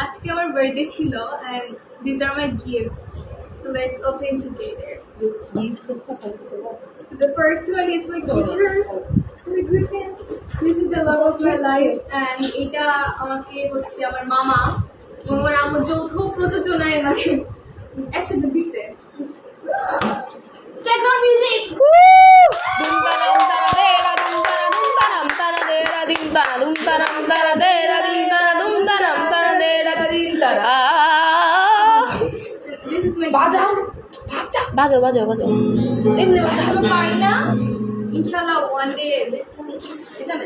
আজকে আমার বার্থডে ছিল and these are my gifts. So let's open together. So the first one is my guitar. My goodness. This is the love of my life and এটা আমাকে হচ্ছে আমার মামা আমার আমার যৌথ প্রযোজনায় মানে একসাথে দিছে। Background music. This is my বাজাও বাজাও বাজাও বাজাও এমনি বাজাও আমি পারি না ইনশাআল্লাহ one day this এটা না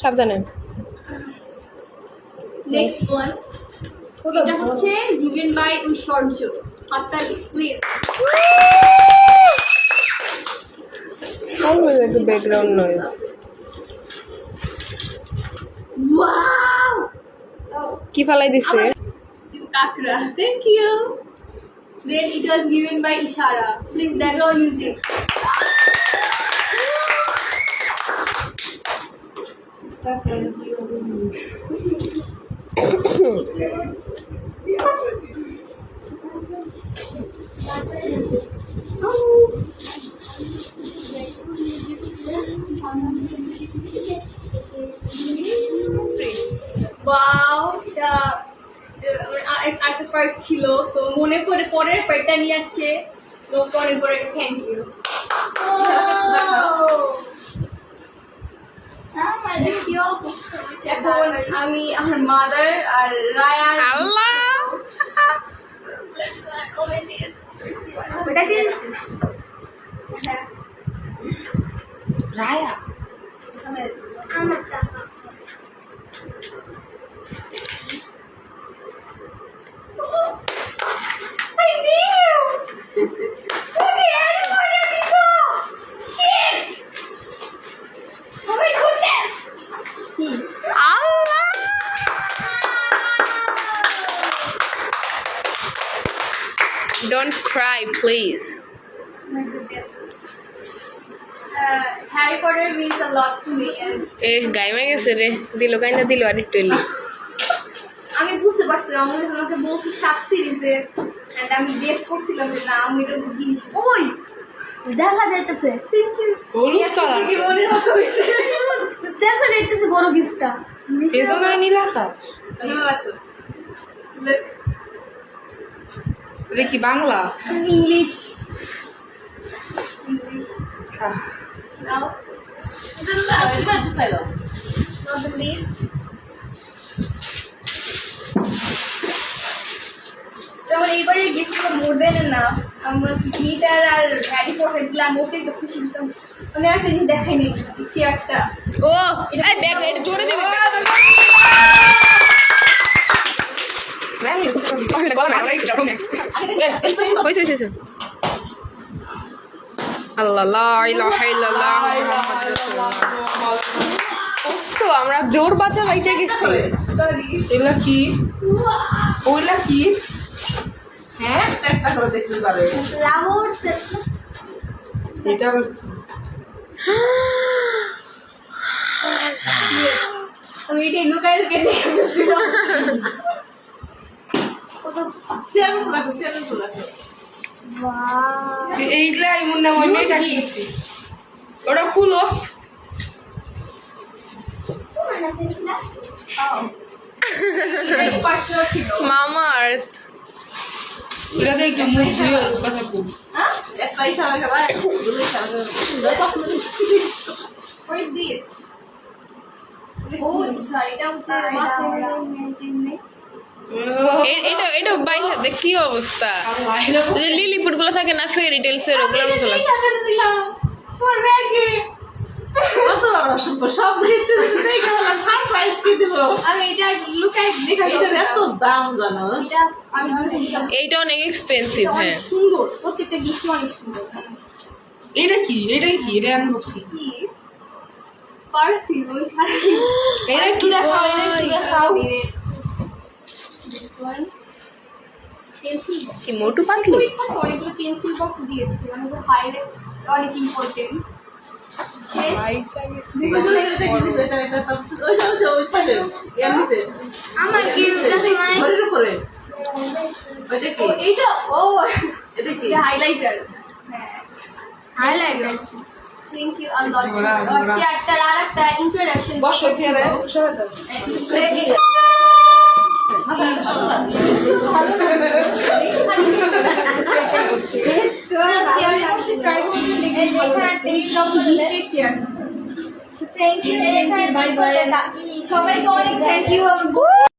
সাবধানে next one এটা হচ্ছে given by ঐশ্বর্য হাততালি please always like a background noise wow কি ফালাই দিছে কাকরা thank you then it was given by Ishara please background music wow একটা পার্ট ছিল তো মনে করে পরের পার্টটা নিয়ে আসছে তো অনেক বড় একটা থ্যাংক ইউ এখন আমি আমার মাদার আর রায়া আল্লাহ ওটা কি রায়া আমার I knew! Okay, everyone ready to go! Shit! Oh my goodness! Allah don't cry please My goodness. Harry Potter means a lot to me and এ গাইমা গেছে রে দিল কাইনা দিল আর একটু এলি আমি বুঝতে পারছিলাম আমি যখন আমাকে বলছি 7 সিরিজের and আমি গেস করছিলাম যে না আমি এটা জিনিস ওই দেখা যাইতেছে হলুদ কালার কি মনের মতো হইছে দেখা যাইতেছে বড় গিফটটা এ তো না নীলাকা রে কি বাংলা ইংলিশ আহ, নাও not the least যেমন এইবারের গিফটটা মোর দেন না আমার গিটার আর হ্যারি পটার দিলাম ওটাই তো খুশি হতাম আমি একটা জিনিস দেখাই নি চেয়ারটা ও এই ব্যাগ এটা জোরে দিবি হয়েছে আল্লাহ লা ইলাহা ইল্লাল্লাহ মুহাম্মাদুর রাসূলুল্লাহ আমরা জোর বাঁচা বাইচে গেছি এগুলা কি ওইলা কি হ্যাঁ একটা করে দেখতে পারে লাভর এটা আমি এটা লুকাই লুকাই দেখে গেছিলাম এইগুলা এমন না ওই মেয়েটা কিনছি ওটা খুলো মামা আর্থ এটা দেখি মুখ দিয়ে কথা বল What is this? Oh, এটা হচ্ছে এটা এটা বাইরে দেখ কি অবস্থা যে লিলিপুট গুলো থাকে না ফেরি টেলস এর ওগুলোর মতো লাগে আমি এটা লুকাই দেখা এইটা অনেক এক্সপেন্সিভ হ্যাঁ সুন্দর প্রত্যেকটা গিফট অনেক সুন্দর এটা কি এটা আনবক্সিং পারফিউম এটা কি দেখাও এটা কি দেখাও পেন্সিল কি মোটু পাতলু অনেকগুলো পেন্সিল বক্স দিয়েছে আমাকে হাইলাইট অনেক ইম্পর্টেন্ট আমার কি ঘরের উপরে ওইটা কি এইটা ও এটা কি হাইলাইটার হাইলাইটার থ্যাংক ইউ আল্লাহ চেয়ারটার আর একটা ইন্ট্রোডাকশন বসো চেয়ারে চেয়ারে বসে ট্রাই করতে দেখি এখানে একটা gifted chair thank you bye bye সবাইকে অনেক থ্যাংক ইউ